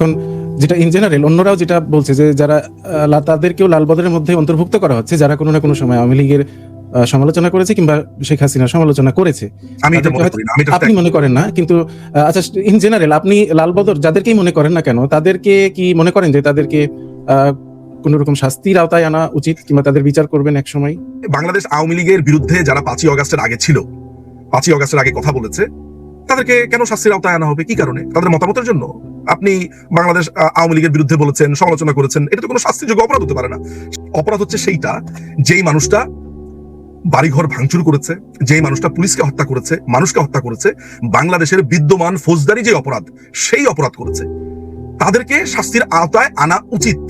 এখন যেটা in general অন্যরাও যেটা বলছে যে যারা তাদেরকেও লালবদরের মধ্যে অন্তর্ভুক্ত করা হচ্ছে, যারা কোনো না কোনো সময় আওয়ামী লীগের সমালোচনা করেছে কিংবা শেখ হাসিনার সমালোচনা করেছে। আমি এটা মনে করি না, আমি আপনি মনে করেন না, কিন্তু আচ্ছা, ইন জেনারেল আপনি লালবদর যাদেরকেই মনে করেন না কেন, তাদেরকে কি মনে করেন যে তাদেরকে কোন রকম শাস্তির আওতায় আনা উচিত কিংবা তাদের বিচার করবেন এক সময়? বাংলাদেশ আওয়ামী লীগের বিরুদ্ধে যারা 5ই অগাস্টের আগে ছিল, 5ই অগাস্টের আগে কথা বলেছে, তাদেরকে কেন শাস্তির আওতায় আনা হবে? কি কারণে? তাদের মতামতের জন্য? আপনি বাংলাদেশ আওয়ামী লীগের বিরুদ্ধে বলেছেন, সমালোচনা করেছেন, এটা তো কোনো শাস্তিযোগ্য অপরাধ হতে পারে না। অপরাধ হচ্ছে সেইটা যেই মানুষটা বাড়িঘর ভাঙচুর করেছে, যেই মানুষটা পুলিশকে হত্যা করেছে, মানুষকে হত্যা করেছে, বাংলাদেশের বিদ্যমান ফৌজদারি যে অপরাধ, সেই অপরাধ করেছে, তাদেরকে শাস্তির আওতায় আনা উচিত,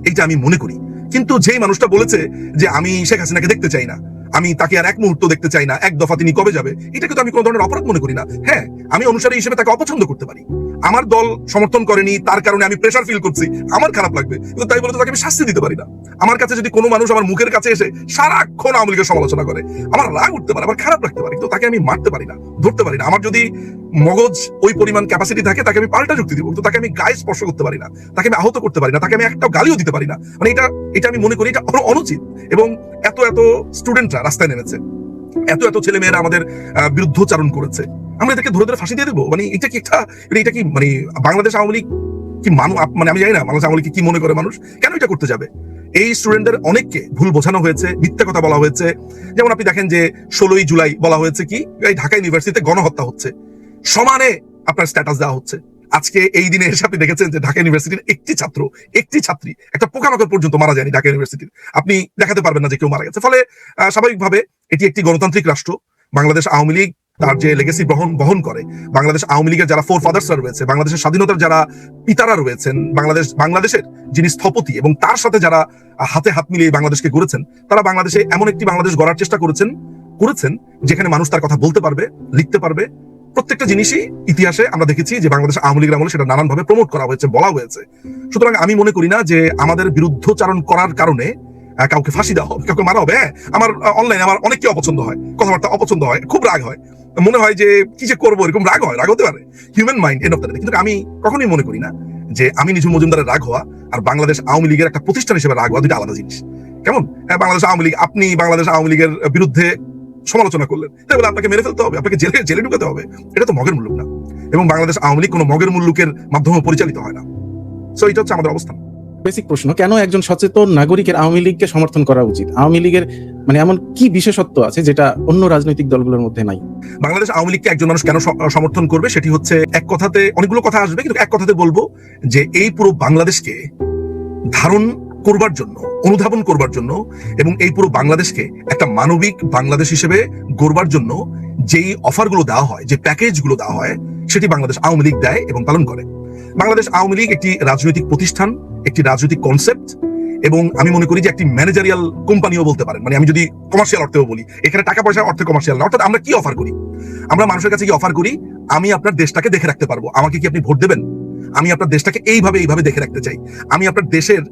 এইটা আমি মনে করি। কিন্তু যেই মানুষটা বলেছে যে আমি শেখ হাসিনাকে দেখতে চাই না, আমি তাকে আর এক মুহূর্ত দেখতে চাই না, এক দফা তিনি কবে যাবে, এটাকে তো আমি কোনো ধরনের অপরাধ মনে করি না। হ্যাঁ, আমি অনুসারী হিসেবে তাকে অপছন্দ করতে পারি, আমার দল সমর্থন করেনি, তার কারণে আমি প্রেশার ফিল করছি, আমার খারাপ লাগবে, কিন্তু তাই বলে তো তাকে আমি শাস্তি দিতে পারি না। আমার কাছে যদি কোনো মানুষ আমার মুখের কাছে এসে সারাক্ষণ আওয়ামী লীগের সমালোচনা করে, আমার রাগ উঠতে পারে, আমার খারাপ লাগতে পারে, কিন্তু তাকে আমি মারতে পারি না, ধরতে পারি না। আমার যদি মগজ ওই পরিমাণ ক্যাপাসিটি থাকে, তাকে আমি পাল্টা যুক্তি দিব, কিন্তু তাকে আমি গায়ে স্পর্শ করতে পারি না, তাকে আমি আহত করতে পারি না, তাকে আমি একটা গালিও দিতে পারি না। মানে এটা আমি মনে করি এটা অনুচিত। এবং এত স্টুডেন্টরা রাস্তায় নেমেছে, এত ছেলে মেয়েরা আমাদের বিরুদ্ধচারণ করেছে, আমরা এদেরকে ধরে ফাঁসি দিয়ে দেবো? মানে এটা কি মানে বাংলাদেশ আওয়ামী লীগ কি মানে আমি জানি না বাংলাদেশ আওয়ামী লীগ কি মনে করে মানুষ, কেন এটা করতে যাবে? এই স্টুডেন্টদের অনেককে ভুল বোঝানো হয়েছে, মিথ্যা কথা বলা হয়েছে। যেমন আপনি দেখেন যে 16ই জুলাই বলা হয়েছে কি এই ঢাকা ইউনিভার্সিটিতে গণহত্যা হচ্ছে, সমানে আপনার স্ট্যাটাস দেওয়া হচ্ছে। আজকে এই দিনে এসে আপনি দেখেছেন যে ঢাকা ইউনিভার্সিটির একটি ছাত্রী, একটা পোকামাকড় পর্যন্ত মারা যায়নি ঢাকা ইউনিভার্সিটির, আপনি দেখাতে পারবেন না যে কেউ মারা গেছে। ফলে স্বাভাবিকভাবে এটি একটি গণতান্ত্রিক রাষ্ট্র। বাংলাদেশ আওয়ামী লীগ তার যে লেগেসি বহন করে, বাংলাদেশ আওয়ামী লীগের যারা ফোর ফাদার্সরা রয়েছে, বাংলাদেশের স্বাধীনতার যারা পিতারা রয়েছেন, বাংলাদেশের যিনি স্থপতি এবং তার সাথে যারা হাতে হাত মিলিয়ে বাংলাদেশকে গড়েছেন, তারা বাংলাদেশে এমন একটি বাংলাদেশ গড়ার চেষ্টা করেছেন যেখানে মানুষ তার কথা বলতে পারবে, লিখতে পারবে। প্রত্যেকটা জিনিসই ইতিহাসে আমরা দেখেছি যে বাংলাদেশ আওয়ামী লীগের আমলে সেটা নানানভাবে প্রমোট করা হয়েছে, বলা হয়েছে। সুতরাং আমি মনে করি না যে আমাদের বিরুদ্ধচারণ করার কারণে কাউকে ফাঁসি দেওয়া হবে, কাউকে মারা হবে। হ্যাঁ, আমার অনলাইনে আমার অনেককে অপছন্দ হয়, কথাবার্তা অপছন্দ হয়, খুব রাগ হয়, মনে হয় যে কি যে করবো, এরকম রাগ হতে পারে, human mind end of the day. কিন্তু আমি কখনোই মনে করি না যে আমি নিঝুম মজুমদারের রাগ হওয়া আর বাংলাদেশ আওয়ামী লীগের একটা প্রতিষ্ঠান হিসেবে রাগ হওয়া দুটো আলাদা জিনিস। কেমন? বাংলাদেশ আওয়ামী লীগ, আপনি বাংলাদেশ আওয়ামী লীগের বিরুদ্ধে সমালোচনা করলেন, তাই বলে আপনাকে মেরে ফেলতে হবে, আপনাকে জেলে ঢুকাতে হবে? এটা তো মগের মুল্লুক না, এবং বাংলাদেশ আওয়ামী লীগ কোনো মগের মুল্লুকের মাধ্যমে পরিচালিত হয় না। সো এটা হচ্ছে আমাদের অবস্থান। বেসিক প্রশ্ন, কেন একজন সচেতন নাগরিকের আওয়ামী লীগকে সমর্থন করা উচিত? আওয়ামী লীগের মানে এমন কি বিশেষত্ব আছে যেটা অন্য রাজনৈতিক দলগুলোর মধ্যে নাই? বাংলাদেশ আওয়ামী লীগকে একজন মানুষ কেন সমর্থন করবে, সেটি হচ্ছে এক কথাতে, অনেকগুলো কথা আসবে, কিন্তু এক কথাতে বলবো যে এই পুরো বাংলাদেশকে ধারণ করবার জন্য, অনুধাবন করবার জন্য, এবং এই পুরো বাংলাদেশকে একটা মানবিক বাংলাদেশ হিসেবে গড়বার জন্য যেই অফারগুলো দেওয়া হয়, যে প্যাকেজগুলো দেওয়া হয়, সেটি বাংলাদেশ আওয়ামী লীগ দেয় এবং পালন করে। বাংলাদেশ আওয়ামী লীগ একটি রাজনৈতিক প্রতিষ্ঠান, একটি রাজনৈতিক কনসেপ্ট, এবং আমি মনে করি যে একটি ম্যানেজারিয়াল কোম্পানিও বলতে পারেন। মানে আমি যদি কমার্শিয়াল অর্থেও বলি, এখানে টাকা পয়সার অর্থে কমার্শিয়াল না। অর্থাৎ আমরা কি অফার করি? আমরা মানুষের কাছে কি অফার করি? আমি আপনার দেশটাকে দেখে রাখতে পারবো, আমাকে কি আপনি ভোট দেবেন? আমি আপনার দেশটাকে এইভাবে দেখে রাখতে চাই, আমি আপনার দেশের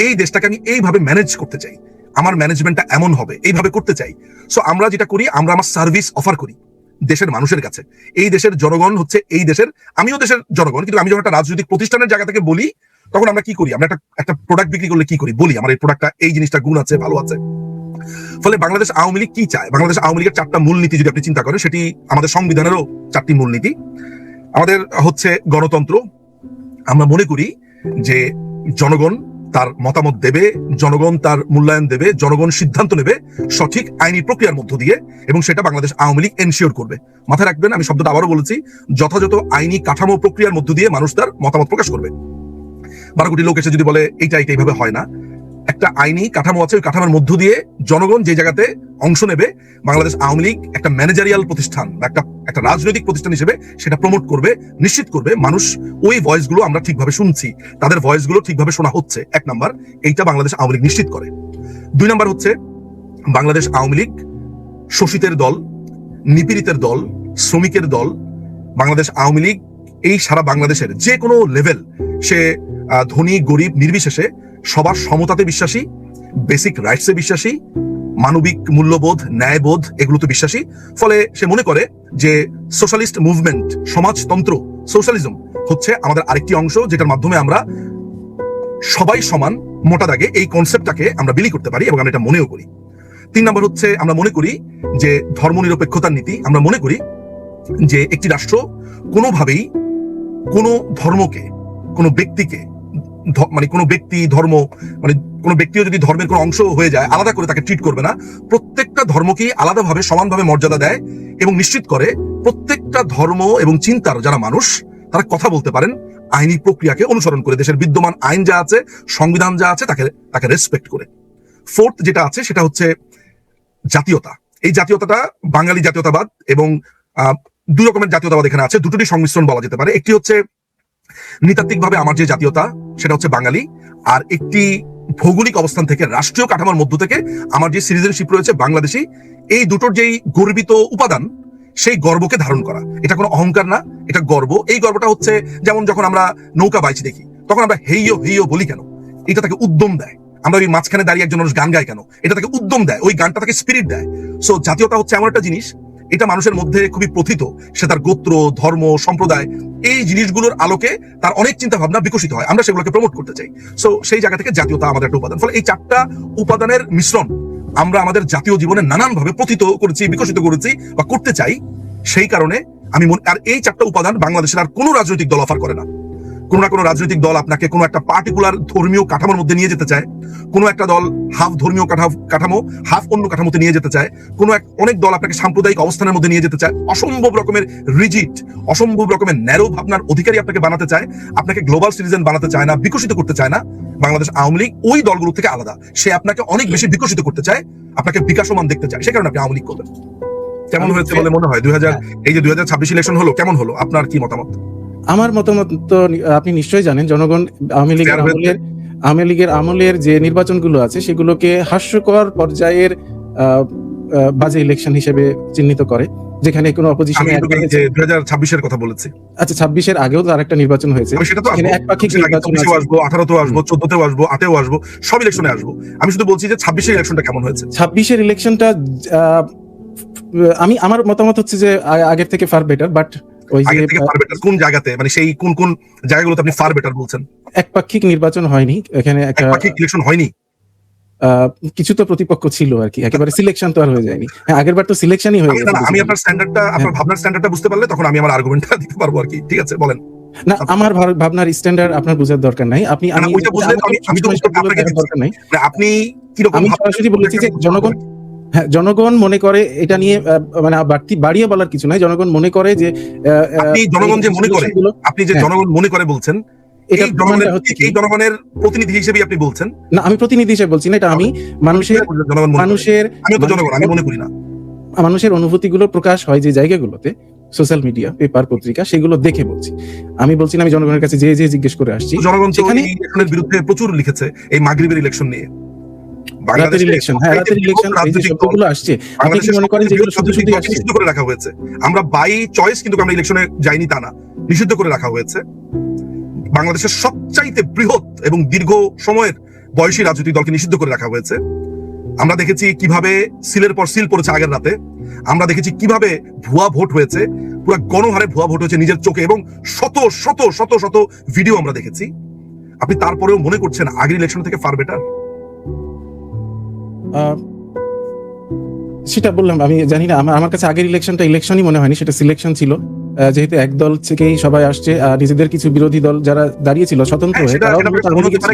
এই দেশটাকে আমি এইভাবে ম্যানেজ করতে চাই, আমার ম্যানেজমেন্টটা এমন হবে, এইভাবে করতে চাই। সো আমরা যেটা করি, আমরা আমার সার্ভিস অফার করি দেশের মানুষের কাছে। এই দেশের জনগণ হচ্ছে এই দেশের, আমিও দেশের জনগণ, কিন্তু আমি যখন একটা রাজনৈতিক প্রতিষ্ঠানের জায়গা থেকে বলি, তখন আমরা কি করি? আমরা একটা প্রোডাক্ট বিক্রি করলে কি করি? বলি আমার এই প্রোডাক্টটা, এই জিনিসটা গুণ আছে, ভালো আছে। ফলে বাংলাদেশ আওয়ামী লীগ কি চায়? বাংলাদেশ আওয়ামী লীগের 4টা মূলনীতি যদি আপনি চিন্তা করেন, সেটি আমাদের সংবিধানেরও 4টি মূলনীতি। আমাদের হচ্ছে গণতন্ত্র। আমরা মনে করি যে জনগণ তার মতামত দেবে, জনগণ তার মূল্যায়ন দেবে, জনগণ সিদ্ধান্ত নেবে সঠিক আইনি প্রক্রিয়ার মধ্য দিয়ে, এবং সেটা বাংলাদেশ আওয়ামী লীগ এনশিওর করবে। মাথায় রাখবেন, আমি শব্দটা আবারও বলেছি, যথাযথ আইনি কাঠামো প্রক্রিয়ার মধ্য দিয়ে মানুষ তার মতামত প্রকাশ করবে। 12 কোটি লোক এসে যদি বলে এইটা এইভাবে হয় না, একটা আইনি কাঠামো আছে, ওই কাঠামোর মধ্য দিয়ে জনগণ যে জায়গাতে অংশ নেবে, বাংলাদেশ আওয়ামী লীগ একটা ম্যানেজারিয়াল প্রতিষ্ঠান বা একটা রাজনৈতিক প্রতিষ্ঠান হিসেবে সেটা প্রমোট করবে, নিশ্চিত করবে মানুষ ওই ভয়েসগুলো আমরা ঠিকভাবে শুনছি, তাদের ভয়েসগুলো ঠিকভাবে শোনা হচ্ছে। 1 নাম্বার, এইটা বাংলাদেশ আওয়ামী লীগ নিশ্চিত করে। 2 নাম্বার হচ্ছে বাংলাদেশ আওয়ামী লীগ শোষিতের দল, নিপীড়িতের দল, শ্রমিকের দল। বাংলাদেশ আওয়ামী লীগ এই সারা বাংলাদেশের যে কোনো লেভেল, সে ধনী গরিব নির্বিশেষে সবার সমতাতে বিশ্বাসী, বেসিক রাইটসে বিশ্বাসী, মানবিক মূল্যবোধ, ন্যায়বোধ, এগুলোতে বিশ্বাসী। ফলে সে মনে করে যে সোশ্যালিস্ট মুভমেন্ট, সমাজতন্ত্র সোশ্যালিজম হচ্ছে আমাদের আরেকটি অংশ, যেটার মাধ্যমে আমরা সবাই সমান মোটা দাগে এই কনসেপ্টটাকে আমরা বিলি করতে পারি এবং আমরা এটা মনেও করি। 3 নম্বর হচ্ছে আমরা মনে করি যে ধর্মনিরপেক্ষতার নীতি। আমরা মনে করি যে একটি রাষ্ট্র কোনোভাবেই কোনো ধর্মকে, কোনো ব্যক্তিকে, মানে কোনো ব্যক্তি ধর্ম, মানে কোনো ব্যক্তিও যদি ধর্মের কোনো অংশ হয়ে যায় আলাদা করে তাকে ট্রিট করবে না। প্রত্যেকটা ধর্মকেই আলাদাভাবে সমানভাবে মর্যাদা দেয় এবং নিশ্চিত করে প্রত্যেকটা ধর্ম এবং চিন্তার যারা মানুষ তারা কথা বলতে পারেন আইনি প্রক্রিয়াকে অনুসরণ করে, দেশের বিদ্যমান আইন যা আছে, সংবিধান যা আছে তাকে রেসপেক্ট করে। 4th যেটা আছে সেটা হচ্ছে জাতীয়তা। এই জাতীয়তাটা বাঙালি জাতীয়তাবাদ এবং 2 রকমের জাতীয়তাবাদ এখানে আছে, দুটোরই সংমিশ্রণ বলা যেতে পারে। একটি হচ্ছে নৃতাত্ত্বিকভাবে আমার যে জাতীয়তা সেটা হচ্ছে বাঙালি, আর একটি ভৌগোলিক অবস্থান থেকে, রাষ্ট্রীয় কাঠামোর মধ্য থেকে আমার যে সিটিজেনশিপ রয়েছে বাংলাদেশি। এই দুটোর যেই গর্বিত উপাদান, সেই গর্বকে ধারণ করা, এটা কোনো অহংকার না, এটা গর্ব। এই গর্বটা হচ্ছে যেমন যখন আমরা নৌকা বাইচি দেখি তখন আমরা হেইয়ো হেইয়ো বলি কেন? এটা তাকে উদ্যম দেয়। আমরা ওই মাঝখানে দাঁড়িয়ে একজন মানুষ গান গায় কেন? এটা তাকে উদ্যম দেয়, ওই গানটা তাকে স্পিরিট দেয়। সো জাতীয়তা হচ্ছে এমন একটা জিনিস, এটা মানুষের মধ্যে খুবই প্রথিত। সে তার গোত্র, ধর্ম, সম্প্রদায়, এই জিনিসগুলোর আলোকে তার অনেক চিন্তা ভাবনা বিকশিত হয়, আমরা সেগুলোকে প্রমোট করতে চাই। সো সেই জায়গা থেকে জাতীয়তা আমাদের একটা উপাদান। ফলে এই 4টা উপাদানের মিশ্রণ আমরা আমাদের জাতীয় জীবনে নানানভাবে প্রথিত করেছি, বিকশিত করেছি বা করতে চাই। সেই কারণে আমি আর এই 4টা উপাদান বাংলাদেশের আর কোনো রাজনৈতিক দল অফার করে না। কোনো না কোনো রাজনৈতিক দল আপনাকে কোনো একটা পার্টিকুলার ধর্মীয় কাঠামোর মধ্যে নিয়ে যেতে চায়, কোনো একটা দল হাফ ধর্মীয় কাঠামো হাফ অন্য কাঠামোতে নিয়ে যেতে চায়, অনেক দল আপনাকে সাম্প্রদায়িক অবস্থানের মধ্যে নিয়ে যেতে চায়, অসম্ভব রকমের রিজিড, অসম্ভব রকমের ন্যারো ভাবনার অধিকারী আপনাকে বানাতে চায়, আপনাকে গ্লোবাল সিটিজেন বানাতে চায় না, বিকশিত করতে চায় না। বাংলাদেশ আওয়ামী লীগ ওই দলগুলো থেকে আলাদা, সে আপনাকে অনেক বেশি বিকশিত করতে চায়, আপনাকে বিকাশমান দেখতে চায়, সে কারণে আপনি আওয়ামী লীগ করবেন। কেমন হয়েছে বলে মনে হয় 2026 ইলেকশন হলো, কেমন হলো? আপনার কি মতামত? আমার মতামত তো আপনি নিশ্চয়ই জানেন, জনগণ আওয়ামী লীগের আমলের যে নির্বাচনগুলো আছে সেগুলোকে হাস্যকর পর্যায়ের বাজে ইলেকশন হিসেবে চিহ্নিত করে, যেখানে কোনো অপোজিশন। 2026 এর কথা বলেছি। আচ্ছা, 26-এর আগেও তো আরেকটা নির্বাচন হয়েছে, একপাক্ষিক নির্বাচন আছে। 18তেও আসবো, 14তেও আসবো, 8তেও আসবো, সব ইলেকশনে আসবো। আমি শুধু বলছি যে 26-এর ইলেকশনটা কেমন হয়েছে। 26-এর ইলেকশনটা আমার মতামত হচ্ছে যে আগের থেকে ফার বেটার, বাট ওই যে কোন জায়গাতে, মানে সেই কোন কোন জায়গাগুলোতে আপনি ফার বেটার বলছেন? একপাক্ষিক নির্বাচন হয়নি, এখানে একপাক্ষিক ইলেকশন হয়নি। কিছু তো প্রতিপক্ষ ছিল আর কি, একেবারে সিলেকশন তো আর হয়ে যায়নি। হ্যাঁ, আগের বার তো সিলেকশনই হয়ে গেছে। আমি আপনার স্ট্যান্ডার্ডটা, আপনার ভাবনার স্ট্যান্ডার্ডটা বুঝতে পারলে তখন আমি আমার আর্গুমেন্টটা দিতে পারবো আর কি। ঠিক আছে, বলেন। না, আমার ভাবনার স্ট্যান্ডার্ড আপনার বোঝার দরকার নাই। আপনি আপনি কি রকম? আমি সরাসরি বলেছি যে জনগণ মনে করে এটা নিয়ে মানে বাড়িয়ে বলার কিছু নাই। জনগণ মনে করে যে আপনি জনগণ যে মনে করে, আপনি যে জনগণ মনে করে বলছেন, এই জনগণের প্রতিনিধি হিসেবে আপনি বলছেন না? আমি প্রতিনিধি হিসেবে বলছি না, এটা আমি মানুষের আমি তো জনগণ, আমি মনে করি না। মানুষের অনুভূতিগুলো প্রকাশ হয় যে জায়গাগুলোতে, সোশ্যাল মিডিয়া, পেপার, পত্রিকা, সেগুলো দেখে বলছি। আমি বলছি না আমি জনগণের কাছে যে জিজ্ঞেস করে আসছি। জনগণ সেখানে ইলেকশনের বিরুদ্ধে প্রচুর লিখেছে, এই মাগরিবের ইলেকশন নিয়ে। আমরা বাই চয়েস কিন্তু আমরা ইলেকশনে যাইনি তা না, নিষিদ্ধ করে রাখা হয়েছে। বাংলাদেশের সবচাইতে বৃহৎ এবং দীর্ঘ সময়ের বয়সী রাজনৈতিক দলকে নিষিদ্ধ করে রাখা হয়েছে। আমরা দেখেছি কিভাবে সিলের পর সিল পড়েছে আগের রাতে। আমরা দেখেছি কিভাবে ভুয়া ভোট হয়েছে, পুরো গণহারে ভুয়া ভোট হয়েছে নিজের চোখে, এবং শত শত শত শত ভিডিও আমরা দেখেছি। আপনি তারপরেও মনে করছেন আগের ইলেকশন থেকে ফার বেটার? সেটা বললাম, আমি জানি না। আমার কাছে আগের ইলেকশনটা ইলেকশনই মনে হয়নি, সেটা সিলেকশন ছিল। যেহেতু এক দল থেকেই সবাই আসছে, নিজেদের কিছু বিরোধী দল যারা দাঁড়িয়েছিল স্বতন্ত্র হয়ে,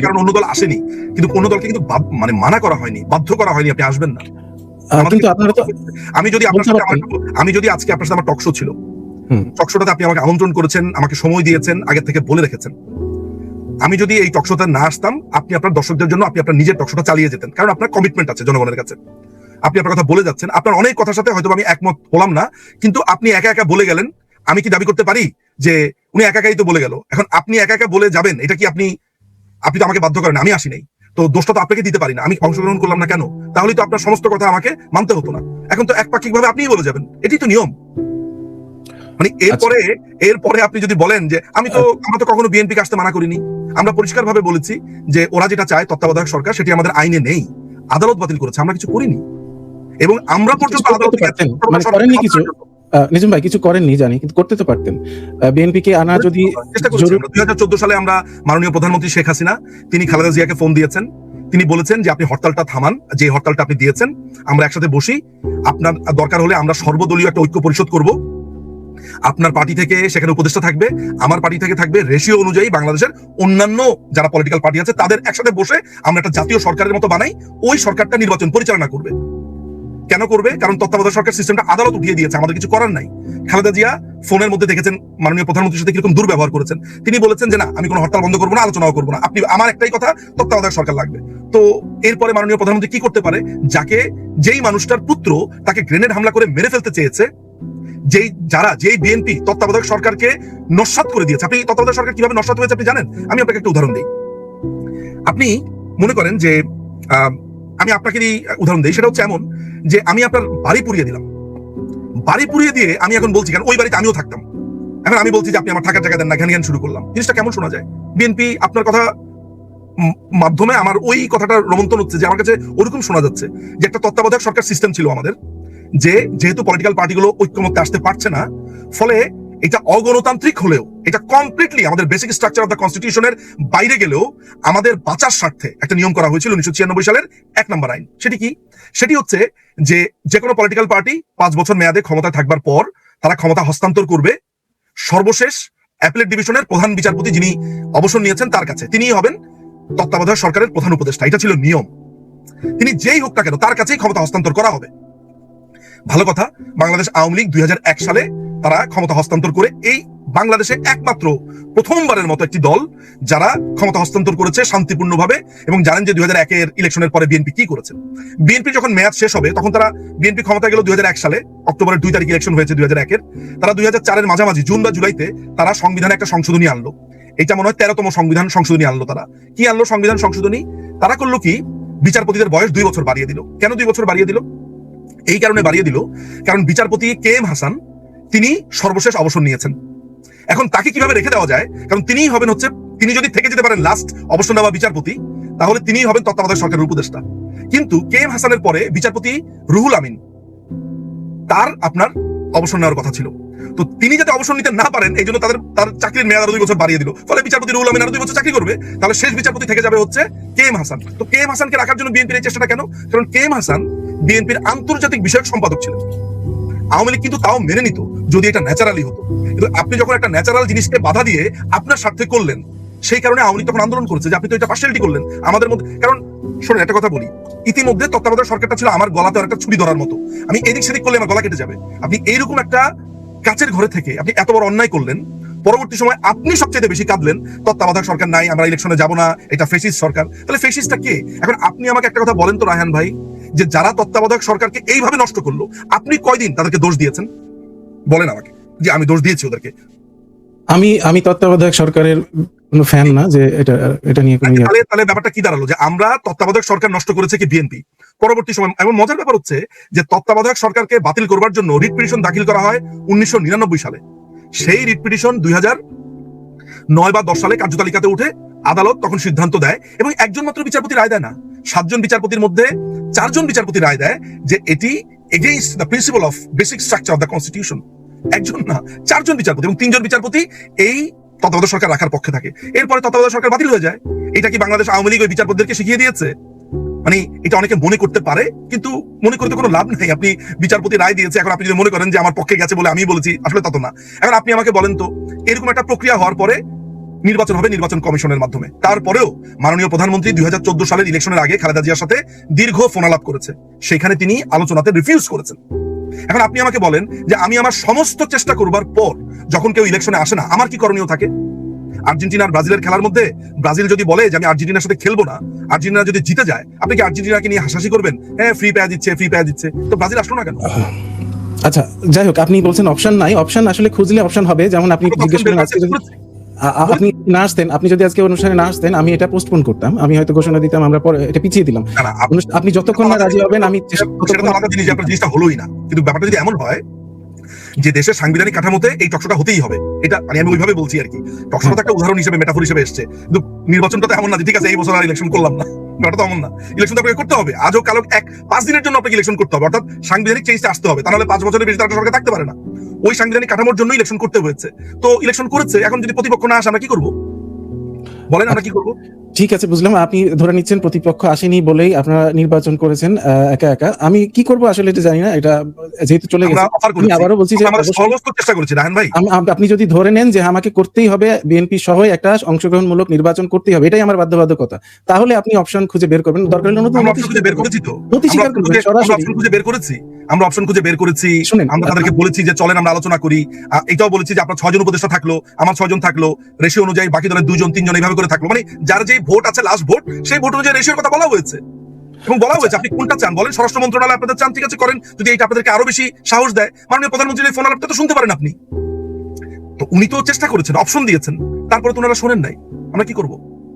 কারণ অন্য দল আসেনি, কিন্তু কোন দলকে কিন্তু মানে মানা করা হয়নি, বাধ্য করা হয়নি আপনি আসবেন না। কিন্তু আপনারা তো, আমি যদি আজকে আপনার সাথে আমার টক শো ছিল, টক শোটাতে আপনি আমাকে আমন্ত্রণ করেছেন, আমাকে সময় দিয়েছেন, আগে থেকে বলে রেখেছেন। আমি যদি এই টক শোতে না আসতাম, আপনি আপনার দর্শকদের জন্য আপনি আপনার নিজের টক শোটা চালিয়ে যেতেন, কারণ আপনার কমিটমেন্ট আছে জনগণের কাছে। আপনি আপনার কথা বলে যাচ্ছেন, আপনার অনেক কথার সাথে হয়তো আমি একমত হলাম না, কিন্তু আপনি একা একা বলে গেলেন। আমি কি দাবি করতে পারি যে উনি একা একাই তো বলে গেল? এখন আপনি একা একা বলে যাবেন, এটা কি আপনি তো আমাকে বাধ্য করেন, আমি আসি নাই তো দোষটা তো আপনাকে দিতে পারি না। আমি অংশগ্রহণ করলাম না কেন? তাহলে তো আপনার সমস্ত কথা আমাকে মানতে হতো না। এখন তো একপাক্ষিক ভাবে আপনিই বলে যাবেন, এটাই তো নিয়ম। মানে এরপরে আপনি যদি বলেন যে আমরা তো কখনো বিএনপিকে আসতে মানা করিনি, আমরা পরিষ্কার ভাবে বলেছি যে ওরা যেটা চায় তত্ত্বাবধায়ক সরকার, সেটি আমাদের আইনে নেই, আদালত বাতিল করেছে, আমরা কিছু করিনি। এবং আমরা পর্যন্ত নিজম ভাই কিছু করেননি জানি, কিন্তু করতে তো পারতেন। বিএনপি কে আনা যদি চেষ্টা করেছি। 2014 সালে আমরা মাননীয় প্রধানমন্ত্রী শেখ হাসিনা তিনি খালেদা জিয়াকে ফোন দিয়েছেন, তিনি বলেছেন যে আপনি হরতালটা থামান, যে হরতালটা আপনি দিয়েছেন আমরা একসাথে বসি, আপনার দরকার হলে আমরা সর্বদলীয় একটা ঐক্য পরিষদ করব, আপনার পার্টি থেকে সেখানে উপদেষ্টা থাকবে, আমার পার্টি থেকে থাকবে, রেশিও অনুযায়ী বাংলাদেশের অন্যান্য যারা পলিটিক্যাল পার্টি আছে তাদের একসাথে বসে আমরা একটা জাতীয় সরকারের মতো বানাই, ওই সরকারটা নির্বাচন পরিচালনা করবে। কেন করবে? কারণ তত্ত্বাবধায়ক সরকার সিস্টেমটা আদালত উঠিয়ে দিয়েছে, আমাদের কিছু করার নাই। খালেদা জিয়া ফোনের মধ্যে দেখেছেন মাননীয় প্রধানমন্ত্রীর সাথে কিরকম দুর্ব্যবহার করেছেন, তিনি বলেছেন যে না আমি কোনো হরতাল বন্ধ করবো না, আলোচনাও করবো না, আপনি আমার একটাই কথা তত্ত্বাবধায়ক সরকার লাগবে। তো এরপরে মাননীয় প্রধানমন্ত্রী কি করতে পারে? যাকে যেই মানুষটার পুত্র তাকে গ্রেনেড হামলা করে মেরে ফেলতে চেয়েছে, যেই বিএনপি তত্ত্বাবধায়ক সরকারকে নস্যাৎ করে দিয়েছে। আপনি তত্ত্বাবধায়ক সরকার কিভাবে নস্যাৎ হয়েছে আপনি জানেন? আমি আপনাকে একটা উদাহরণ দিই। আপনি মনে করেন যে আমি আপনাকে উদাহরণ দিই, সেটা হচ্ছে এমন যে আমি আপনার বাড়ি পুড়িয়ে দিলাম, বাড়ি পুড়িয়ে দিয়ে আমি এখন বলছি, কারণ ওই বাড়িতে আমিও থাকতাম, এখন আমি বলছি যে আপনি আমার থাকার জায়গা দেন না, ঘ্যান ঘ্যান শুরু করলাম। জিনিসটা কেমন শোনা যায়? বিএনপি আপনার কথা মাধ্যমে আমার ওই কথাটা রোমন্থন হচ্ছে যে আমার কাছে ওরকম শোনা যাচ্ছে যে একটা তত্ত্বাবধায়ক সরকার সিস্টেম ছিল আমাদের, যেহেতু পলিটিক্যাল পার্টিগুলো ঐক্যমত্যে আসতে পারছে না, ফলে এটা অগণতান্ত্রিক হলেও এটা কমপ্লিটলি আমাদের বেসিক স্ট্রাকচার অফ দ্য কনস্টিটিউশনের বাইরে গেলেও আমাদের বাঁচার স্বার্থে একটা নিয়ম করা হয়েছিল 1996 সালের 1 নম্বর আইন। সেটি কি? সেটি হচ্ছে যে কোনো পলিটিক্যাল পার্টি 5 বছর মেয়াদে ক্ষমতায় থাকবার পর তারা ক্ষমতা হস্তান্তর করবে সর্বশেষ অ্যাপিলেট ডিভিশনের প্রধান বিচারপতি যিনি অবসর নিয়েছেন তার কাছে, তিনিই হবেন তত্ত্বাবধায়ক সরকারের প্রধান উপদেষ্টা। এটা ছিল নিয়ম। তিনি যেই হোক না কেন তার কাছেই ক্ষমতা হস্তান্তর করা হবে। ভালো কথা, বাংলাদেশ আওয়ামী লীগ 2001 সালে তারা ক্ষমতা হস্তান্তর করে এই বাংলাদেশে একমাত্র প্রথমবারের মতো একটি দল যারা ক্ষমতা হস্তান্তর করেছে শান্তিপূর্ণভাবে। এবং জানেন যে 2001 ইলেকশনের পরে বিএনপি কি করেছে? বিএনপি যখন মেয়াদ শেষ হবে তখন তারা বিএনপি ক্ষমতা গেল 2001 সালে, অক্টোবরের 2 তারিখ ইলেকশন হয়েছে 2001-এর। তারা 2004-এর মাঝামাঝি জুন বা জুলাইতে তারা সংবিধানে একটা সংশোধনী আনলো, এটা মনে হয় 13তম সংবিধান সংশোধনী আনলো। তারা কি আনলো? সংবিধান সংশোধনী। তারা করলো কি, বিচারপতিদের বয়স 2 বছর বাড়িয়ে দিল। কেন 2 বছর বাড়িয়ে দিল? এই কারণে বাড়িয়ে দিল কারণ বিচারপতি কে এম হাসান তিনি সর্বশেষ অবসর নিয়েছেন। এখন তাকে কিভাবে রেখে দেওয়া যায়? কারণ তিনিই হবেন তিনি যদি থেকে যেতে পারেন লাস্ট অবসর নেওয়া বিচারপতি, তাহলে তিনিই হবেন তত্ত্বাবধায়ক সরকারের উপদেষ্টা। কিন্তু কে এম হাসানের পরে বিচারপতি রুহুল আমিন, তার আপনার অবসর নেওয়ার কথা ছিল। তো তিনি যাতে অবসর নিতে না পারেন এই জন্য তার চাকরির মেয়াদ আরো 2 বছর বাড়িয়ে দিল। ফলে বিচারপতি রুহুল আমিন আরো 2 বছর চাকরি করবে, তাহলে শেষ বিচারপতি থেকে যাবে হচ্ছে কে এম হাসান। তো কে এম হাসানকে রাখার জন্য বিএনপির এই চেষ্টাটা কেন? কারণ কে এম হাসান বিএনপির আন্তর্জাতিক বিষয়ক সম্পাদক ছিলেন। আওয়ামী লীগ কিন্তু তাও মেনে নিত যদি এটা ন্যাচারালি হতো। কিন্তু আপনি যখন একটা ন্যাচারাল জিনিসকে বাধা দিয়ে আপনার স্বার্থে করলেন, সেই কারণে আওয়ামী লীগ তখন আন্দোলন করেছে যে আপনি তো এটা পার্সিয়ালিটি করলেন আমাদের মধ্যে। কারণ শোনেন একটা কথা বলি, ইতিমধ্যে তত্ত্বাবধায়ক সরকারটা ছিল আমার গলাতে একটা ছুরি ধরার মতো, আমি এদিক সেদিক করলে আমার গলা কেটে যাবে। আপনি এইরকম একটা কাচের ঘরে থেকে আপনি এত বড় অন্যায় করলেন, পরবর্তী সময় আপনি সবচেয়ে বেশি কাঁদলেন তত্ত্বাবধায়ক সরকার নাই, আমরা ইলেকশনে যাব না, এটা ফেসিস্ট সরকার। তাহলে ফেসিস্টটা কে? এখন আপনি আমাকে একটা কথা বলেন তো রায়হান ভাই, যে যারা তত্ত্বাবধায়ক সরকারকে এইভাবে নষ্ট করলো আপনি কয়দিন তাদেরকে দোষ দিয়েছেন? বলেন আমাকে যে আমি দোষ দিয়েছি ওদেরকে। আমি তত্ত্বাবধায়ক সরকারের কোনো ফ্যান না যে এটা নিয়ে কোনো। তাহলে ব্যাপারটা কি দাঁড়ালো যে আমরা তত্ত্বাবধায়ক সরকার নষ্ট করেছে কি বিএনপি? পরবর্তী সময় এমন মজার ব্যাপার হচ্ছে যে তত্ত্বাবধায়ক সরকারকে বাতিল করবার জন্য রিট পিটিশন দাখিল করা হয় 1999 সালে। সেই রিট পিটিশন 2009 বা 10 সালে কার্যতালিকাতে উঠে আদালত তখন সিদ্ধান্ত দেয় এবং একজন মাত্র বিচারপতি রায় দেয় না, 7 জন বিচারপতির মধ্যে 4 জন বিচারপতি রায় দেয় যে এটি against the principal of basic structure of the constitution. একজন না, 4 জন বিচারপতি এবং 3 জন বিচারপতি এই তত্ত্বাবধায়ক সরকার রাখার পক্ষে থাকে। এরপরে তত্ত্বাবধায়ক সরকার বাতিল হয়ে যায়। এটা কি বাংলাদেশ আওয়ামী লীগ ওই বিচারপতিদেরকে শিখিয়ে দিয়েছে? মানে এটা অনেকে মনে করতে পারে, কিন্তু মনে করতে কোনো লাভ নেই। আপনি বিচারপতি রায় দিয়েছে, এখন আপনি যদি মনে করেন যে আমার পক্ষে গেছে বলে আমি বলেছি, আসলে তত না। এখন আপনি আমাকে বলেন তো, এরকম একটা প্রক্রিয়া হওয়ার পরে নির্বাচন হবে নির্বাচন কমিশনের মাধ্যমে, তারপরেও মাননীয় প্রধানমন্ত্রী 2014 সালের ইলেকশনের আগে খালেদা জিয়ার সাথে দীর্ঘ ফোনালাপ করেছে, সেখানে তিনি আলোচনাতে রিফিউজ করেছেন। এখন আপনি আমাকে বলেন যে আমি আমার সমস্ত চেষ্টা করবার পর যখন কেউ ইলেকশনে আসে না, আমার কি করণীয় থাকে? আর্জেন্টিনা আর ব্রাজিলের খেলার মধ্যে ব্রাজিল যদি বলে যে আমি আর্জেন্টিনার সাথে খেলবো না, আর্জেন্টিনা যদি জিতে যায়, আপনি কি আর্জেন্টিনাকে নিয়ে হাসাহাসি করবেন? হ্যাঁ, ফ্রি পেয়ে দিচ্ছে, তো ব্রাজিল আসলো না কেন? আচ্ছা, যাই হোক, আপনি বলছেন অপশন নাই। অপশন আসলে খুঁজলে অপশন হবে। যেমন আপনি জিজ্ঞেস করেন আপনি না আসতেন, আপনি যদি আজকে অনুষ্ঠানে না আসতেন আমি এটা পোস্টপোন করতাম, আমি হয়তো ঘোষণা দিতাম, আমরা পরে এটা পিছিয়ে দিলাম। আপনি যতক্ষণ না রাজি হবেন আমি জিনিসটা হলোই না। কিন্তু ব্যাপারটা যদি এমন হয় যে দেশের সাংবিধানিক কাঠামোতে এই টকশোটা হতেই হবে, এটা মানে আমি ওইভাবে বলছি আর কি। টকশোটা একটা উদাহরণ হিসেবে, মেটাফোর হিসেবে এসছে, কিন্তু নির্বাচনটা তো এমন না যে ঠিক আছে এই বছর আর ইলেকশন করলাম না, ব্যাপারটা তো এমন না। ইলেকশন তো আপনাকে করতে হবে, আজও কালো 5 দিনের জন্য আপনাকে ইলেকশন করতে হবে, অর্থাৎ সাংবিধানিক চেঞ্জটা আসতে হবে, তা নাহলে 5 বছরের বেশি তার একটা সরকার থাকতে পারে না। ওই সাংবিধানিক কাঠামোর জন্য ইলেকশন করতে হয়েছে। তো ইলেকশন করেছে, এখন যদি প্রতিপক্ষ না আসে আমরা কি করব বলেন, আমরা কি করব? ঠিক আছে, বুঝলাম। আপনি ধরে নিচ্ছেন প্রতিপক্ষ আসেনি বলেই আপনারা নির্বাচন করেছেন একা একা। আমি কি করব আসলে এটা জানি না। এটা যেহেতু চলে আমরা গেছে, অফার আমি করেছি, আবারও বলছি যে আমরা অবশ্যই সর্বোচ্চ চেষ্টা করেছি রাহান ভাই। আপনি যদি ধরে নেন যে আমাকে করতেই হবে, বিএনপি সহ একটা অংশগ্রহণমূলক নির্বাচন করতেই হবে, এটাই আমার বাধ্যবাধকতা, তাহলে আপনি অপশন খুঁজে বের করবেন। দরকার হলে নতুন আমরা নথি অপশন খুঁজে বের করেছি তো, নথি আমরা স্বীকার করবেন সরাসরি। অপশন খুঁজে বের করেছি, আমরা অপশন খুঁজে বের করেছি। শুনেন, আমরা তাদেরকে বলেছি যে চলেন আমরা আলোচনা করি। এটাও বলেছি যে আপনার 6 জন উপদেষ্টা থাকলো, আমার 6 জন থাকলো, রেশিও অনুযায়ী বাকি দলের 2 জন 3 জন এইভাবে করে থাকলো, মানে যার যেই ভোট আছে লাস্ট ভোট, সেই ভোট অনুযায়ী রেশিওর কথা বলা হয়েছে এবং বলা হয়েছে আপনি কোনটা চান বলেন। স্বরাষ্ট্র মন্ত্রণালয় আপনাদের চান, ঠিক আছে করেন, যদি এটা আপনাদেরকে আরো বেশি সাহস দেয়, মাননীয় প্রধানমন্ত্রীর ফোন আলাপটা তো শুনতে পারেন আপনি। তো উনি তো চেষ্টা করেছেন, অপশন দিয়েছেন, তারপরে তো ওনারা শোনেন নাই, আমরা কি করব?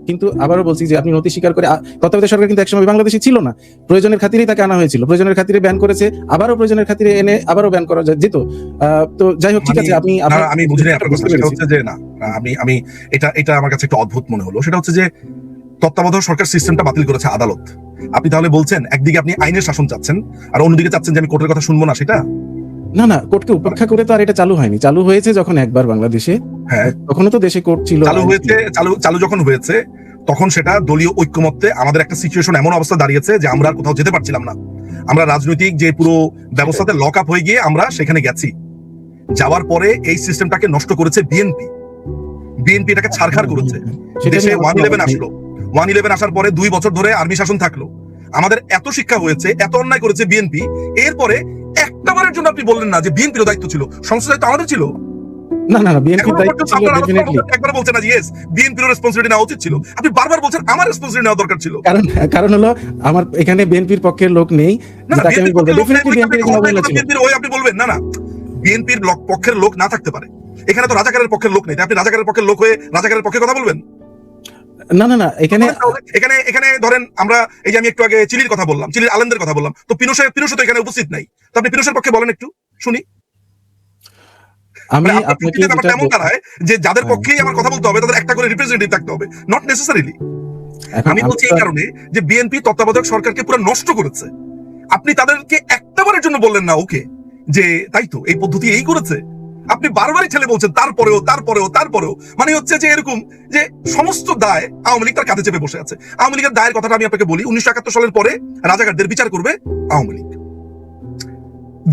কিন্তু আবারও বলছি যে আপনি নথি স্বীকার করে, তত্ত্বাবধায়ক সরকার কিন্তু একসময় বাংলাদেশে ছিল না, প্রয়োজনের খাতিরেই তাকে আনা হয়েছিল, প্রয়োজনের খাতিরে ব্যান করেছে, আবারও প্রয়োজনের খাতিরে এনে আবারও ব্যান করা যেত। তো যাই হোক, ঠিক আছে। আমি বুঝিনি আপনার কথা। সেটা হচ্ছে যে না, আমি এটা আমার কাছে একটু অদ্ভুত মনে হলো। সেটা হচ্ছে যে তত্ত্বাবধায়ক সরকার সিস্টেমটা বাতিল করেছে আদালত। আপনি তাহলে বলছেন একদিকে আপনি আইনের শাসন চাচ্ছেন, আর অন্যদিকে চাচ্ছেন যে আমি কোর্টের কথা শুনবো না, সেটা না না, কোর্টকে উপেক্ষা করে তো আর এটা চালু হয়নি। চালু হয়েছে যখন একবার বাংলাদেশে, হ্যাঁ তখনও তো দেশে কোর্ট ছিল। চালু হয়েছে, চালু যখন হয়েছে তখন সেটা দলীয় ঐক্যমত্যে আমাদের একটা সিচুয়েশন এমন অবস্থা দাঁড়িয়েছে যে আমরা আর কোথাও যেতে পারছিলাম না। আমরা রাজনৈতিক যে পুরো ব্যবস্থাতে লক আপ হয়ে গিয়ে আমরা সেখানে গেছি। যাওয়ার পরে এই সিস্টেমটাকে নষ্ট করেছে বিএনপি এটাকে ছারখার করেছে। দেশে 111 আসলো, 111 আসার পরে 2 বছর ধরে আর্মি শাসন থাকলো। আমাদের এত শিক্ষা হয়েছে, এত অন্যায় করেছে বিএনপি, এরপরে একটাবারের জন্য আপনি বললেন না যে বিএনপির দায়িত্ব ছিল, সংসদ দায়িত্ব আমাদের ছিল। না না না, বিএনপির দায়িত্ব ছিল ডেফিনেটলি। একবার বলছেন না ইয়েস বিএনপির রেসপন্সিবিলিটি নেওয়া উচিত ছিল, আপনি বারবার বলছেন আমার রেসপন্সিবিলিটি নেওয়া দরকার ছিল। কারণ হলো আমার এখানে বিএনপির পক্ষের লোক নেই, তাকে আমি বলবো ডেফিনেটলি বিএনপির কোনো অবহেলা ছিল। বিএনপির ওই আপনি বলবেন না না, বিএনপির পক্ষের লোক না থাকতে পারে, এখানে তো রাজাকারের পক্ষের লোক নেই, আপনি রাজাকারের পক্ষের লোক হয়ে রাজাকারের পক্ষে কথা বলবেন? না না না, এখানে ধরেন আমরা এই যে আমি একটু আগে চিলির কথা বললাম, চিলির আলেমদের কথা বললাম, তো পিনোশে তো এখানে উপস্থিত নাই, তো আপনি পিনোশের পক্ষে বলেন একটু শুনি। আমি আপনাকে তেমন দাঁড়ায় যে যাদের পক্ষেই আমার কথা বলতে হবে তাদের একটা করে রিপ্রেজেন্টেটিভ থাকতে হবে, নট নেসেসারিলি। আমি বলছি এই কারণে যে বিএনপি তত্ত্বাবধায়ক সরকারকে পুরো নষ্ট করেছে, আপনি তাদেরকে একটাবারের জন্য বললেন না ওকে যে তাই তো এই পদ্ধতি এই করেছে, আপনি বারবারই ছেলে বলছেন তারপরেও, মানে হচ্ছে যে এরকম যে সমস্ত দায় আওয়ামী লীগ তার কাঁধে চেপে বসে আছে। আওয়ামী লীগের দায়ের কথাটা আমি আপনাকে বলি, 1971 সালের পরে রাজাকারদের বিচার করবে আওয়ামী লীগ।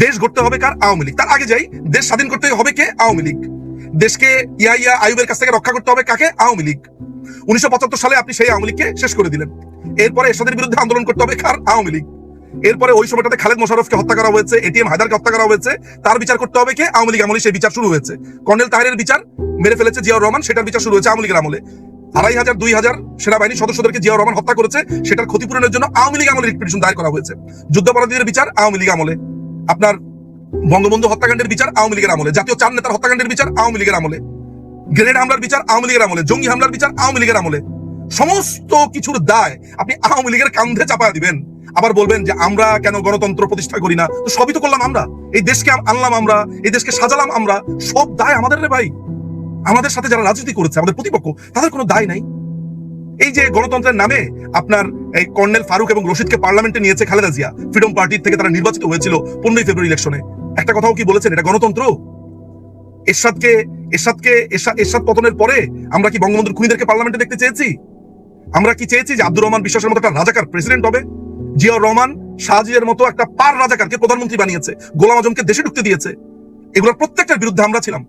দেশ গড়তে হবে কার? আওয়ামী লীগ। তার আগে যাই, দেশ স্বাধীন করতে হবে কে? আওয়ামী লীগ। দেশকে ইয়া আইয়ুবের কাছ থেকে রক্ষা করতে হবে কাকে? আওয়ামী লীগ। 1975 সালে আপনি সেই আওয়ামী লীগকে শেষ করে দিলেন। এরপরে এরশাদের বিরুদ্ধে আন্দোলন করতে হবে কার? আওয়ামী লীগ। এরপরে ওই সময়টাতে খালেদ মোশাররফকে হত্যা করা হয়েছে, এটিএম হায়দারকে হত্যা করা হয়েছে, তার বিচার করতে হবে কে? আওয়ামী লীগ আমলে সেই বিচার শুরু হয়েছে। কর্নেল তাহেরের বিচার মেরে ফেলেছে জিয়াউর রহমান, সেটার বিচার শুরু হয়েছে আওয়ামী লীগের আমলে। 2500-2000 সেনাবাহিনী সদস্যদেরকে জিয়াউর রহমান হত্যা করেছে, সেটার ক্ষতিপূরণের জন্য আওয়ামী লীগ আমলে পিটিশন দায়ের করা হয়েছে। যুদ্ধাপরাধীদের বিচার আওয়ামী লীগ আমলে। আপনার বঙ্গবন্ধু হত্যাকাণ্ডের বিচার আওয়ামী লীগের আমলে, জাতীয় 4 নেতার হত্যাকাণ্ডের বিচার আওয়ামী লীগের আমলে, গ্রেনেড হামলার বিচার আওয়ামী লীগের আমলে, জঙ্গি হামলার বিচার আওয়ামী লীগের আমলে। সমস্ত কিছুর দায় আপনি আওয়ামী লীগের কাঁধে চাপায়া দিবেন, আবার বলবেন যে আমরা কেন গণতন্ত্র প্রতিষ্ঠা করি না। তো সবই তো করলাম আমরা, এই দেশকে আনলাম আমরা, এই দেশকে সাজালাম আমরা, সব দায় আমাদের রে ভাই। আমাদের সাথে যারা রাজনীতি করেছে আমাদের প্রতিপক্ষ, তাদের কোনো দায় নাই। এই যে গণতন্ত্রের নামে আপনার এই কর্নেল ফারুক এবং রশিদকে পার্লামেন্টে নিয়েছে খালেদা জিয়া, ফ্রিডম পার্টির থেকে তারা নির্বাচিত হয়েছিল 15 ফেব্রুয়ারি ইলেকশনে। একটা কথাও কি বলেছেন এটা গণতন্ত্র? এরশাদ পতনের পরে আমরা কি বঙ্গবন্ধুর খুনিদেরকে পার্লামেন্টে দেখতে চেয়েছি? আমরা কি চেয়েছি যে আব্দুর রহমান বিশ্বাসের মতো একটা রাজাকার প্রেসিডেন্ট হবে? জিয়াউর রহমান শাহজিয়ার মতো একটা পার রাজাকারকে প্রধানমন্ত্রী বানিয়েছে, গোলাম আজমকে দেশে ঢুকতে দিয়েছে। এগুলোর প্রত্যেকটার বিরুদ্ধে আমরা ছিলাম।